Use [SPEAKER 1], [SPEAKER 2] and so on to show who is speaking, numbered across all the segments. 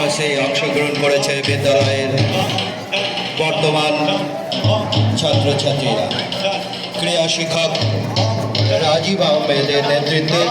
[SPEAKER 1] ক্লাসে অংশগ্রহণ করেছে বিদ্যালয়ের বর্তমান ছাত্রছাত্রীরা। ক্রীড়া শিক্ষক রাজীব আহমেদের নেতৃত্বে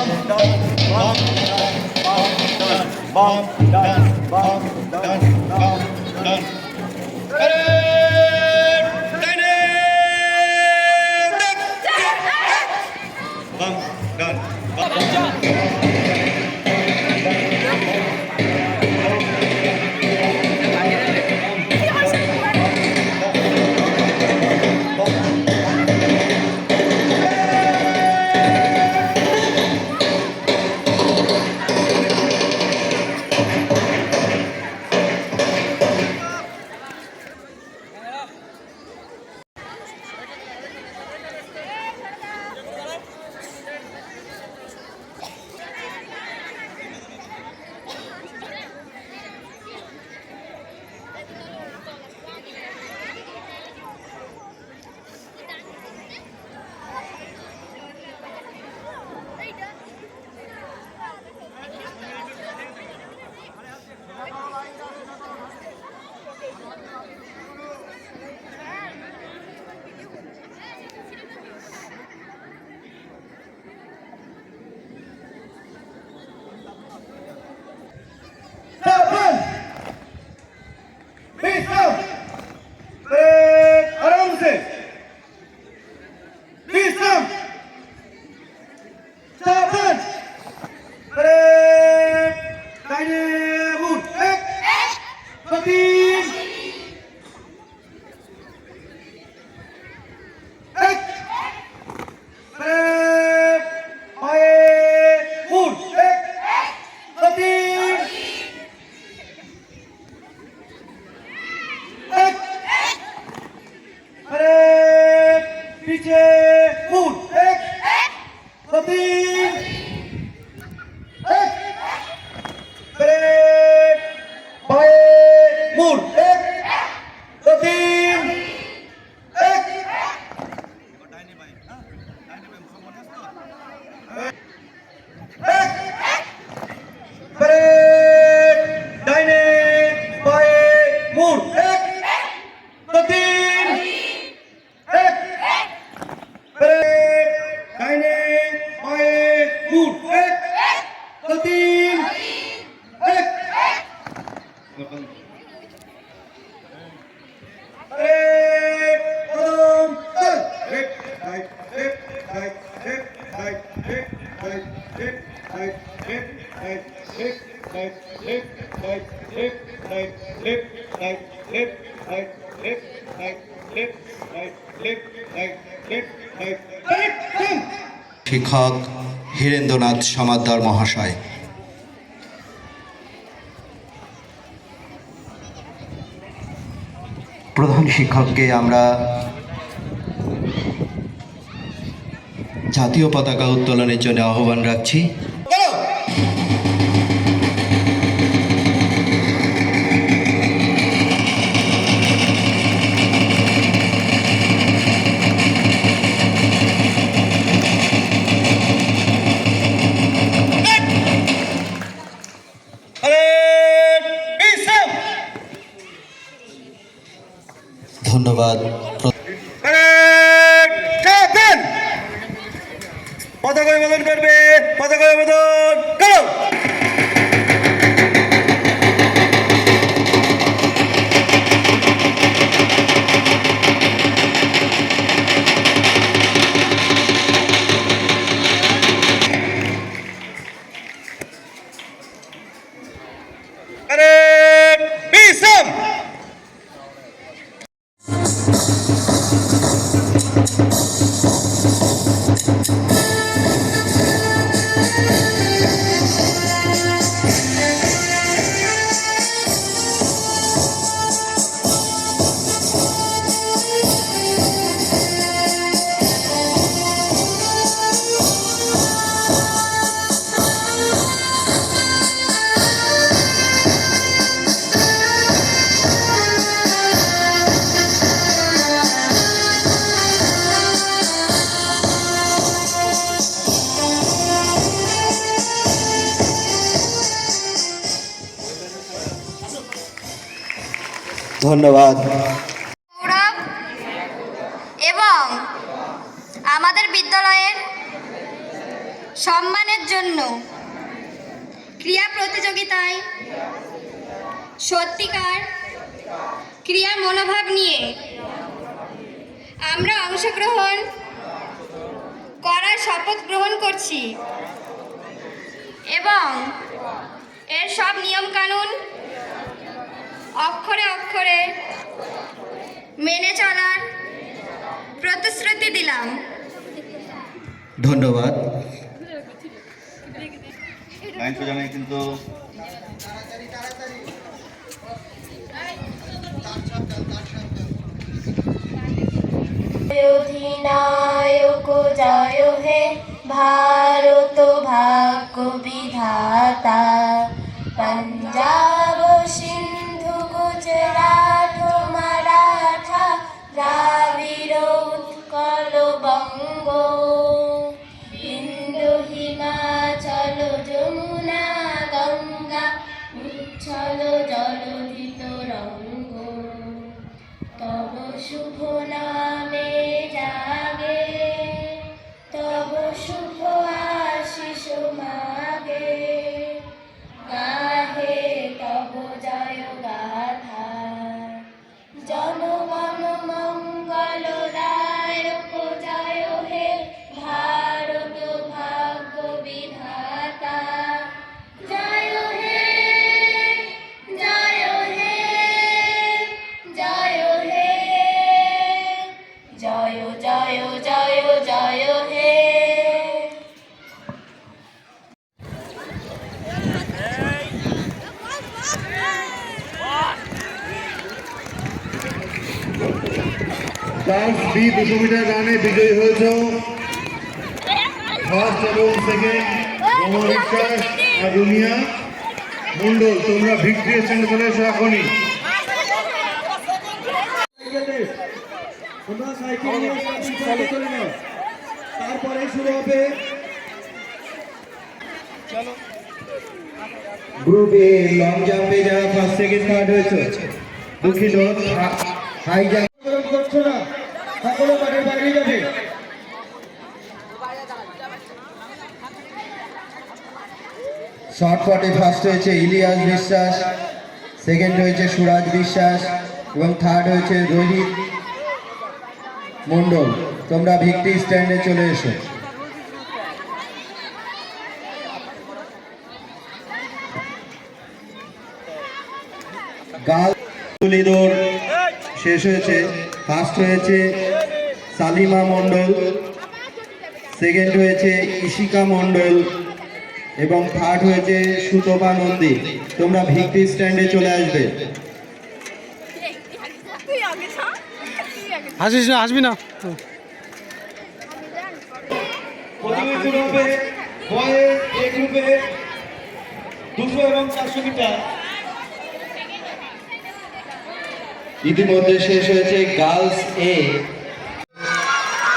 [SPEAKER 1] শিক্ষক হীরেন্দ্রনাথ সমাদ্দার মহাশয়। প্রধান শিক্ষককে আমরা জাতীয় পতাকা উত্তোলনের জন্য আহ্বান রাখছি। ধন্যবাদ। পতাকা অবতরণ করবে, পতাকা অবতরণ করো। ধন্যবাদ।
[SPEAKER 2] গৌরব এবং আমাদের বিদ্যালয়ের সম্মানের জন্য ক্রীড়া প্রতিযোগিতায় সত্যিকার ক্রীড়া মনোভাব নিয়ে আমরা অংশগ্রহণ করার শপথ গ্রহণ করছি এবং এর সব নিয়মকানুন অক্ষরে অক্ষরে মেনে চলার প্রতিশ্রুতি দিলাম।
[SPEAKER 1] ধন্যবাদ। লাইন সোজা নেই কিন্তু
[SPEAKER 2] অধিনায়ক জয় হে ভারত ভাগ্য বিধাতা, পঞ্জাব সিন্ধু গুজরাট মারাঠা দ্রাবিড় উৎকল বঙ্গ, বিন্দু হিমাচল যমুনা গঙ্গা উচ্ছল জলধিত রঙ্গ, তব শুভ নামে জাগে তব শুভ আশিস মাগে, গাহে তব জয় গাথা, জনগণ মঙ্গল দায়ক জয় হে ভারত ভাগ্য বিধাতা, জয় হে জয় হে জয় হে জয় জয় জয় জয় হে।
[SPEAKER 3] ক্লাস বি 200 মিটার রানে বিজয়ী হয়েছ ফার্স্ট এবং সেকেন্ড রমন বিশ্বাস আর রুমিয়া মন্ডল। তোমরা ভিক্টরি স্ট্যান্ডে চলে এসো এখনই।
[SPEAKER 1] তারপরে শুরু হবে গ্রুপ এ লং জাম্পে যারা ফার্স্ট সেকেন্ড থার্ড হয়েছে, দুঃখিত হাই জাম্প করছো না, সকলে মাঠের বাইরে যাবে। শর্ট ফটে ফার্স্ট হয়েছে ইলিয়াস বিশ্বাস, সেকেন্ড হয়েছে সুরাজ বিশ্বাস এবং থার্ড হয়েছে রোহিত মন্ডল। তোমরা ভিক্টরি স্ট্যান্ডে চলে এসো। গার্লস দৌড় শেষ হয়েছে। ফার্স্ট হয়েছে সালিমা মন্ডল, সেকেন্ড হয়েছে ইশিকা মন্ডল এবং থার্ড হয়েছে সুতপা নন্দী। তোমরা ভিক্টরি স্ট্যান্ডে চলে আসবে।
[SPEAKER 4] আসিস না, আসবি না।
[SPEAKER 1] প্রথমে শুরু হবে বয়েজ এ গ্রুপে 200 এবং 400 মিটার। ইতিমধ্যে শেষ হয়েছে গার্লস এ।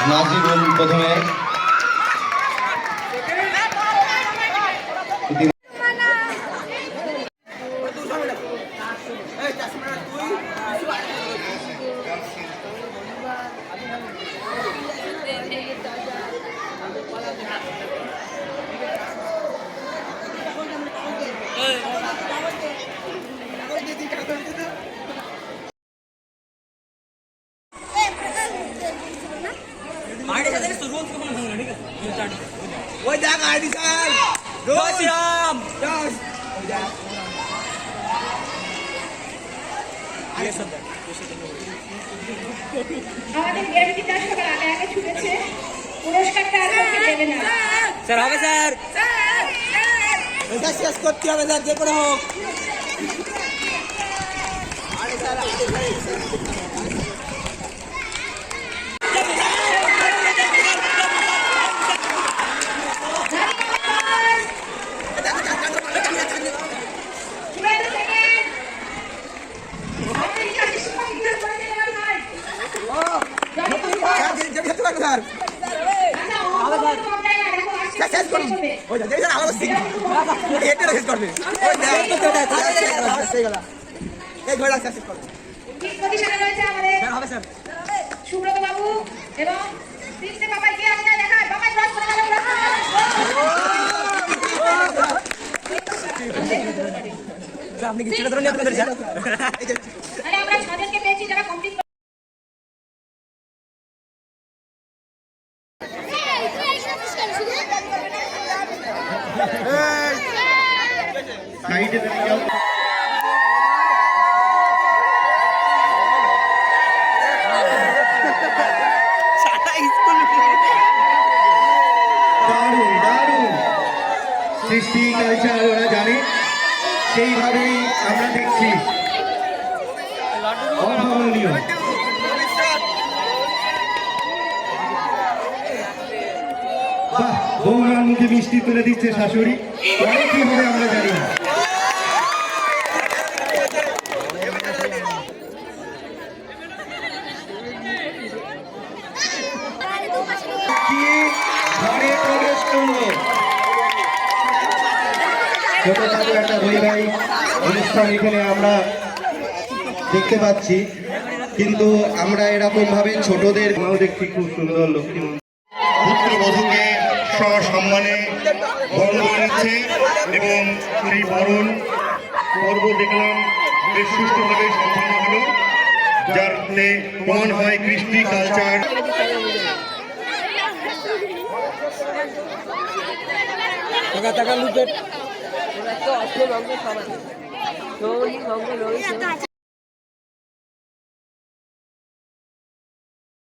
[SPEAKER 1] নাজিবুল প্রথমে,
[SPEAKER 5] ওই দেখ আইডি স্যার রোশরাম দাস
[SPEAKER 6] আমাদের বিআরবিটা সবার আগে আগে ছুটেছে, পুরস্কারটা আর কাউকে দেবে না।
[SPEAKER 5] স্যার হবে স্যার, এটা শেষ করতে হবে স্যার, যে করে হোক। আরে স্যার
[SPEAKER 6] প্রতি সামনে রয়েছে আমাদের
[SPEAKER 5] হবে স্যার
[SPEAKER 6] সুব্রত বাবু এবং কৃষ্ণ বাবাই কে আছে দেখায় বাবাই ক্রস করে গেল
[SPEAKER 5] আপনি কি ছেড়ে ধরে নিয়ে আপনাদের স্যার
[SPEAKER 6] তাহলে আমরা 6 জনকে পেয়েছি যারা কমপ্লিট
[SPEAKER 1] সাইডে দাঁড়িয়ে যাও।
[SPEAKER 5] সারা স্কুল
[SPEAKER 1] দারুণ দারুণ সৃষ্টি কালচার ওরা জানে, সেইভাবেই আমরা দেখছি। অভাবনীয়। বাহ, বৌমার মুখে মিষ্টি তুলে দিচ্ছে শাশুড়ি, পরে কি হবে আমরা জানি না। কি ঘরে প্রবেশ করলো। ছোটখাটো একটা বৈবাহিক অনুষ্ঠান এখানে আমরা দেখতে পাচ্ছি, কিন্তু আমরা এরকম ভাবে ছোটদের
[SPEAKER 3] আমরাও দেখছি খুব সুন্দর লক্ষ্মী পুত্রবধূকে সসম্মানে বরণ করে নিচ্ছে এবং সেই বরণ পর্ব দেখলাম বেশ সুষ্ঠুভাবে সম্পন্ন হলো, যার ফলে প্রমাণ হয় কৃষ্টি কালচার।
[SPEAKER 5] টাকা লুটের তো অস্ত্র ভঙ্গ সমান